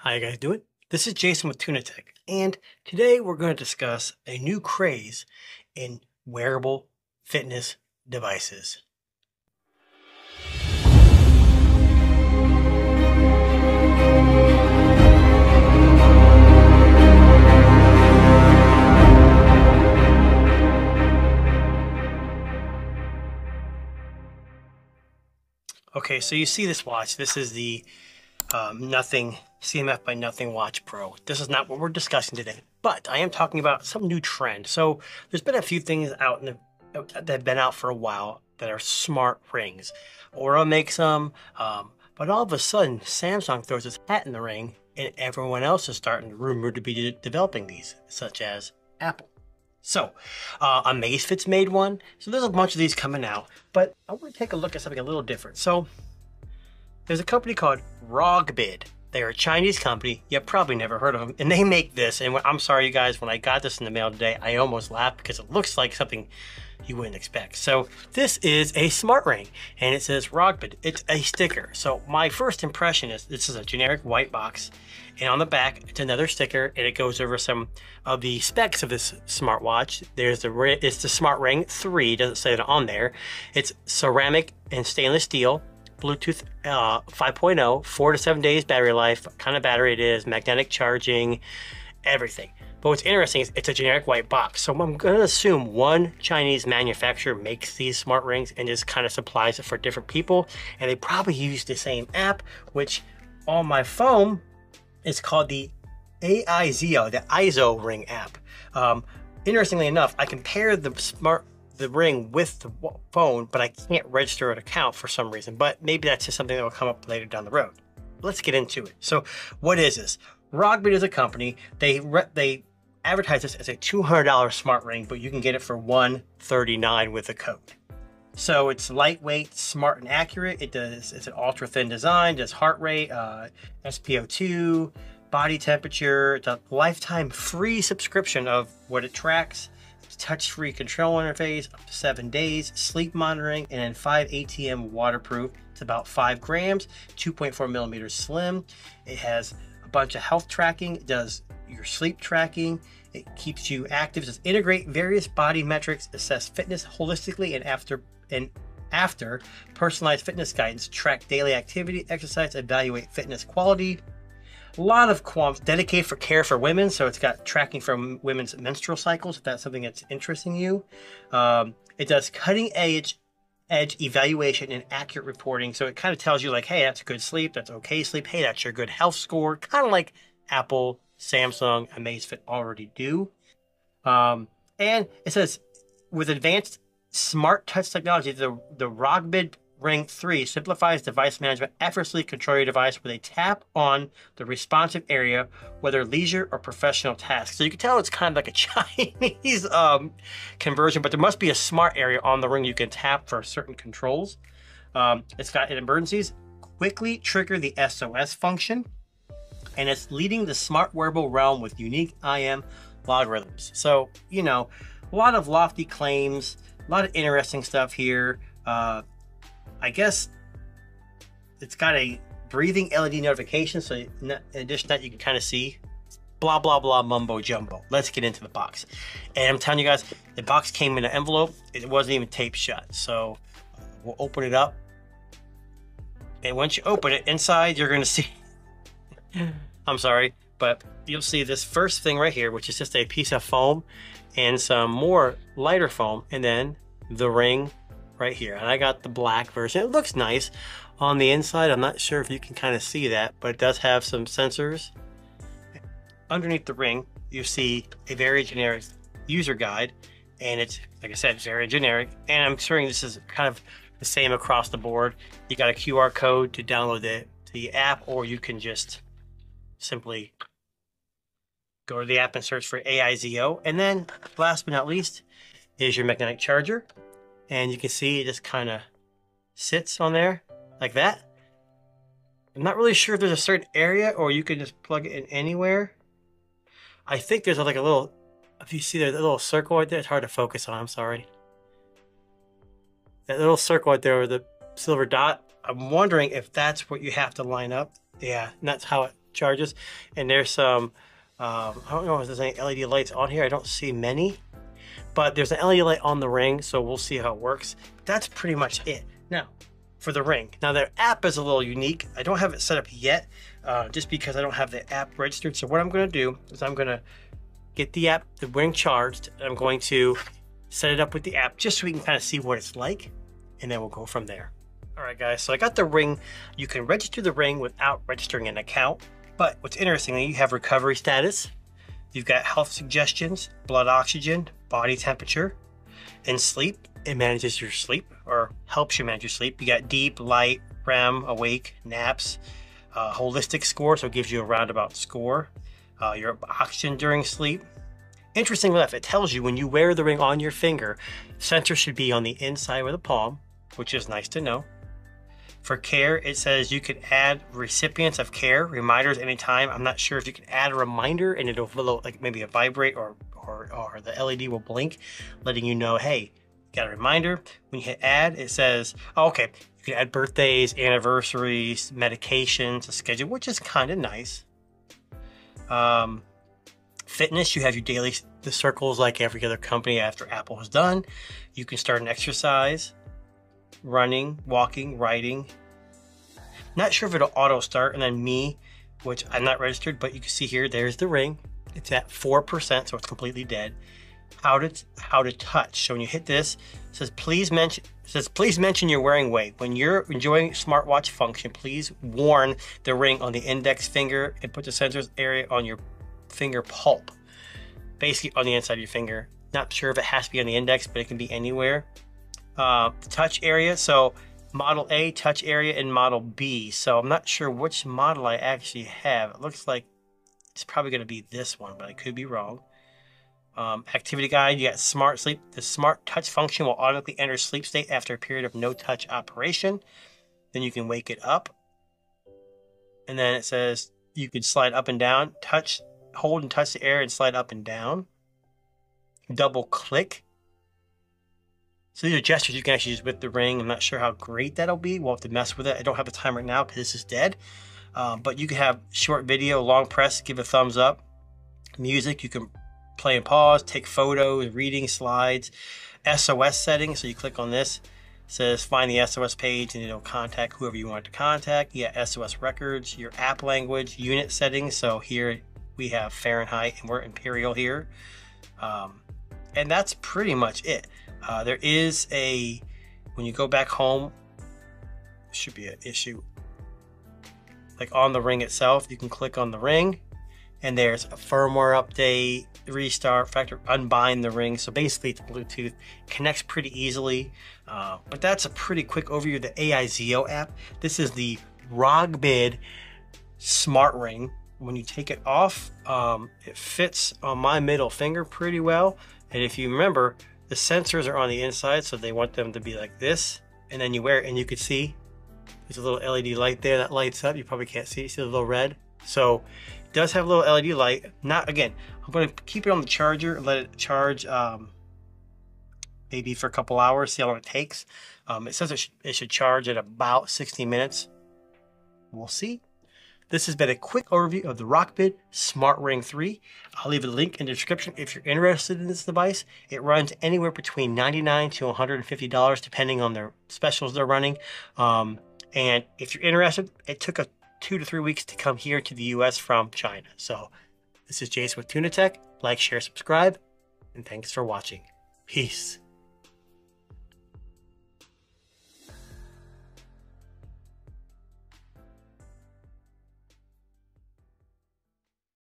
How you guys doing? This is Jason with Tuna Tech, and today we're going to discuss a new craze in wearable fitness devices. Okay, so you see this watch. This is the Nothing CMF by Nothing Watch Pro. This is not what we're discussing today, but I am talking about some new trend. So there's been a few things out that have been out for a while that are smart rings. Aura makes them, but all of a sudden Samsung throws its hat in the ring, and everyone else is starting rumored to be developing these, such as Apple. So, Amazfit's made one. So there's a bunch of these coming out, but I want to take a look at something a little different. So there's a company called Rogbid. They're a Chinese company. You probably never heard of them. And they make this. And I'm sorry, you guys, when I got this in the mail today, I almost laughed because it looks like something you wouldn't expect. So this is a smart ring, and it says Rogbid. It's a sticker. So my first impression is this is a generic white box. And on the back, it's another sticker, and it goes over some of the specs of this smartwatch. It's the Smart Ring 3, doesn't say it on there. It's ceramic and stainless steel, Bluetooth 5.0, 4 to 7 days battery life, what kind of battery it is, magnetic charging, everything. But what's interesting is it's a generic white box. So I'm going to assume one Chinese manufacturer makes these smart rings and just kind of supplies it for different people. And they probably use the same app, which on my phone, it's called the AIZO, the ISO ring app. Interestingly enough, I can pair the ring with the phone, but I can't register an account for some reason. But maybe that's just something that will come up later down the road. Let's get into it. So what is this? Rogbid is a company. They advertise this as a $200 smart ring, but you can get it for $139 with a code. So it's lightweight, smart, and accurate. It's an ultra thin design, does heart rate, SpO2, body temperature. It's a lifetime free subscription of what it tracks. It's touch-free control interface, up to 7 days, sleep monitoring, and then 5 ATM waterproof. It's about 5 grams, 2.4 millimeters slim. It has a bunch of health tracking. It does your sleep tracking. It keeps you active. It does integrate various body metrics, assess fitness holistically, and after personalized fitness guidance, track daily activity, exercise, evaluate fitness quality. A lot of qualms dedicated for care for women, so it's got tracking from women's menstrual cycles if that's something that's interesting you. It does cutting edge evaluation and accurate reporting, so it kind of tells you like, hey, that's good sleep, that's okay sleep, hey, that's your good health score, kind of like Apple, Samsung, Amazfit already do. And it says with advanced smart touch technology, the Rogbid Ring 3 simplifies device management, effortlessly control your device with a tap on the responsive area, whether leisure or professional tasks. So you can tell it's kind of like a Chinese conversion, but there must be a smart area on the ring you can tap for certain controls. It's got in emergencies, quickly trigger the SOS function, and it's leading the smart wearable realm with unique IM logarithms. So, you know, a lot of lofty claims, a lot of interesting stuff here. I guess it's got a breathing LED notification, so in addition to that, you can kind of see blah, blah, blah, mumbo jumbo. Let's get into the box. And I'm telling you guys, the box came in an envelope. It wasn't even taped shut. So we'll open it up. And once you open it, inside, you're going to see, I'm sorry, but you'll see this first thing right here, which is just a piece of foam and some more lighter foam, and then the ring right here. And I got the black version. It looks nice on the inside. I'm not sure if you can kind of see that, but it does have some sensors. Underneath the ring, you see a very generic user guide, and it's, like I said, very generic. And I'm assuming this is kind of the same across the board. You got a QR code to download the app, or you can just simply go to the app and search for AIZO. And then last but not least is your magnetic charger. And you can see it just kind of sits on there like that. I'm not really sure if there's a certain area or you can just plug it in anywhere. I think there's like a little, if you see the little circle right there, it's hard to focus on, I'm sorry. That little circle right there with the silver dot, I'm wondering if that's what you have to line up. Yeah, and that's how it charges. And there's some, I don't know if there's any LED lights on here. I don't see many, but there's an LED light on the ring, so we'll see how it works. That's pretty much it. Now, for the ring. Now, their app is a little unique. I don't have it set up yet, just because I don't have the app registered. So what I'm gonna do is I'm gonna get the ring charged. I'm going to set it up with the app just so we can kind of see what it's like, and then we'll go from there. All right, guys, so I got the ring. You can register the ring without registering an account, but what's interesting, you have recovery status, you've got health suggestions, blood oxygen, body temperature, and sleep. It manages your sleep, or helps you manage your sleep. You got deep, light, REM, awake, naps, holistic score, so it gives you a roundabout score, your oxygen during sleep. Interestingly enough, it tells you when you wear the ring on your finger, sensor should be on the inside of the palm, which is nice to know. For care, it says you could add recipients of care, reminders anytime. I'm not sure if you can add a reminder and it'll like maybe a vibrate or the LED will blink, letting you know, hey, got a reminder. When you hit add, it says, oh, okay, you can add birthdays, anniversaries, medications, a schedule, which is kind of nice. Fitness, you have your daily the circles like every other company after Apple has done. You can start an exercise, running, walking, riding. Not sure if it'll auto start, and then me, which I'm not registered, but you can see here, there's the ring. It's at 4%, so it's completely dead. How to touch. So when you hit this, it says please mention you're wearing weight. When you're enjoying smartwatch function, please warn the ring on the index finger and put the sensor's area on your finger pulp, basically on the inside of your finger. Not sure if it has to be on the index, but it can be anywhere. Touch area, so model A touch area and model B. So I'm not sure which model I actually have. It looks like it's probably going to be this one, but I could be wrong. Activity guide, you got smart sleep. The smart touch function will automatically enter sleep state after a period of no touch operation. Then you can wake it up. And then it says you can slide up and down, touch, hold and touch the air and slide up and down. Double click. So these are gestures you can actually use with the ring. I'm not sure how great that'll be. We'll have to mess with it. I don't have the time right now because this is dead. But you can have short video, long press, give a thumbs up. Music, you can play and pause, take photos, reading slides, SOS settings. So you click on this, it says find the SOS page and it'll contact whoever you want to contact. You got SOS records, your app language, unit settings. So here we have Fahrenheit and we're imperial here. And that's pretty much it. There is when you go back home, should be an issue. Like on the ring itself, you can click on the ring and there's a firmware update, restart, factor, unbind the ring. So basically it's Bluetooth, connects pretty easily. But that's a pretty quick overview of the AIZO app. This is the Rogbid Smart Ring. When you take it off, it fits on my middle finger pretty well. And if you remember, the sensors are on the inside, so they want them to be like this. And then you wear it and you can see there's a little LED light there that lights up. You probably can't see the little red. So it does have a little LED light. Not, again, I'm going to keep it on the charger and let it charge maybe for a couple hours, see how long it takes. It says it should charge at about 60 minutes. We'll see. This has been a quick overview of the Rogbid Smart Ring 3. I'll leave a link in the description if you're interested in this device. It runs anywhere between $99 to $150 depending on their specials they're running. And if you're interested, it took 2 to 3 weeks to come here to the US from China. So this is Jason with Tuna Tech. Like, share, subscribe, and thanks for watching. Peace.